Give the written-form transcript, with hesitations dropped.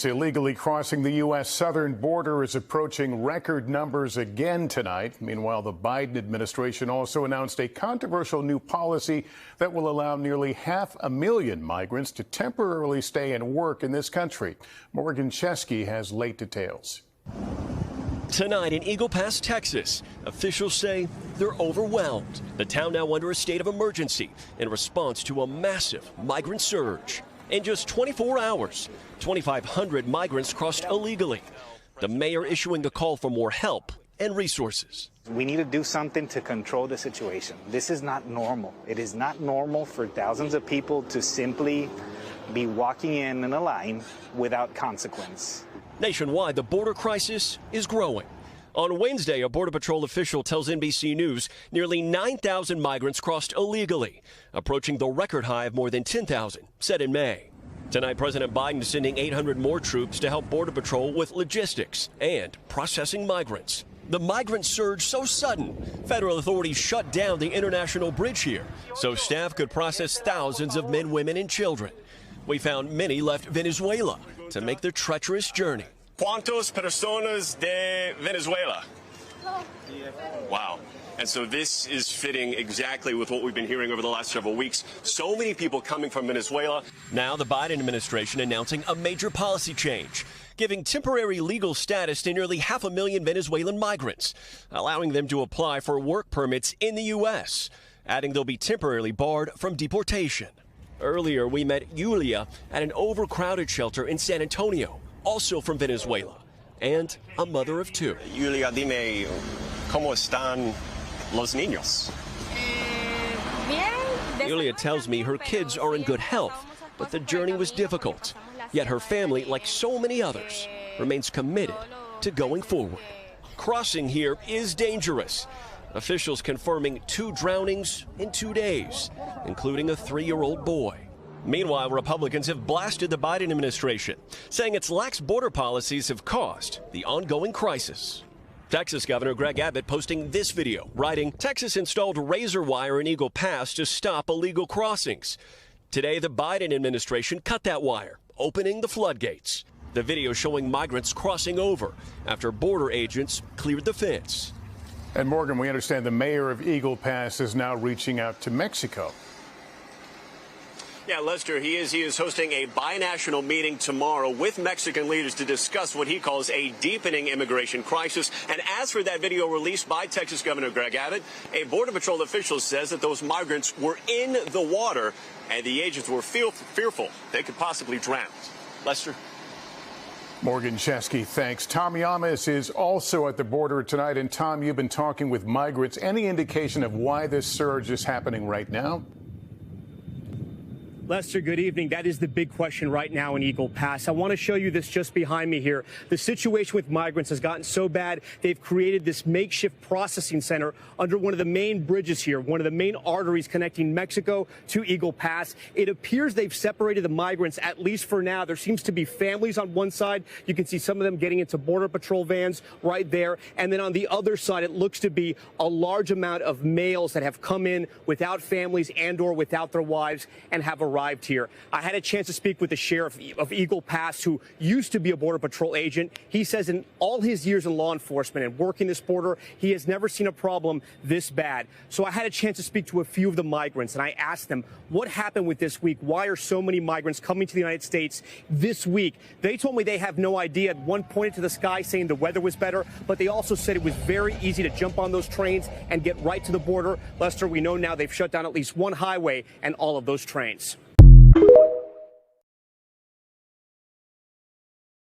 Illegally crossing the U.S. southern border is approaching record numbers again tonight. Meanwhile, the Biden administration also announced a controversial new policy that will allow nearly 500,000 migrants to temporarily stay and work in this country. Morgan Chesky has late details. Tonight in Eagle Pass, Texas, officials say they're overwhelmed. The town now under a state of emergency in response to a massive migrant surge. In just 24 hours, 2,500 migrants crossed illegally. The mayor issuing a call for more help and resources. We need to do something to control the situation. This is not normal. It is not normal for thousands of people to simply be walking in a line without consequence. Nationwide, the border crisis is growing. On Wednesday, a Border Patrol official tells NBC News nearly 9,000 migrants crossed illegally, approaching the record high of more than 10,000 set in May. Tonight, President Biden is sending 800 more troops to help Border Patrol with logistics and processing migrants. The migrant surge so sudden, federal authorities shut down the international bridge here so staff could process thousands of men, women, and children. We found many left Venezuela to make the treacherous journey. ¿Cuántas personas de Venezuela? Wow. And so this is fitting exactly with what we've been hearing over the last several weeks. So many people coming from Venezuela. Now the Biden administration announcing a major policy change, giving temporary legal status to nearly 500,000 Venezuelan migrants, allowing them to apply for work permits in the U.S., adding they'll be temporarily barred from deportation. Earlier, we met Yulia at an overcrowded shelter in San Antonio, also from Venezuela, and a mother of two. Yulia, dime, ¿cómo están los niños? Yulia tells me her kids are in good health, but the journey was difficult. Yet her family, like so many others, remains committed to going forward. Crossing here is dangerous. Officials confirming 2 drownings in 2 days, including a 3-year-old boy. Meanwhile, Republicans have blasted the Biden administration, saying its lax border policies have caused the ongoing crisis. Texas Governor Greg Abbott posting this video, writing, Texas installed razor wire in Eagle Pass to stop illegal crossings. Today, the Biden administration cut that wire, opening the floodgates. The video showing migrants crossing over after border agents cleared the fence. And Morgan, we understand the mayor of Eagle Pass is now reaching out to Mexico. Yeah, Lester, he is hosting a binational meeting tomorrow with Mexican leaders to discuss what he calls a deepening immigration crisis. And as for that video released by Texas Governor Greg Abbott, a Border Patrol official says that those migrants were in the water and the agents were fearful they could possibly drown. Lester? Morgan Chesky, thanks. Tom Llamas is also at the border tonight. And Tom, you've been talking with migrants. Any indication of why this surge is happening right now? Lester, good evening. That is the big question right now in Eagle Pass. I want to show you this just behind me here. The situation with migrants has gotten so bad, they've created this makeshift processing center under one of the main bridges here, one of the main arteries connecting Mexico to Eagle Pass. It appears they've separated the migrants, at least for now. There seems to be families on one side. You can see some of them getting into Border Patrol vans right there. And then on the other side, it looks to be a large amount of males that have come in without families and or without their wives and have arrived here. I had a chance to speak with the sheriff of Eagle Pass, who used to be a Border Patrol agent. He says in all his years in law enforcement and working this border, he has never seen a problem this bad. So I had a chance to speak to a few of the migrants, and I asked them, what happened with this week? Why are so many migrants coming to the United States this week? They told me they have no idea. One pointed to the sky saying the weather was better, but they also said it was very easy to jump on those trains and get right to the border. Lester, we know now they've shut down at least one highway and all of those trains.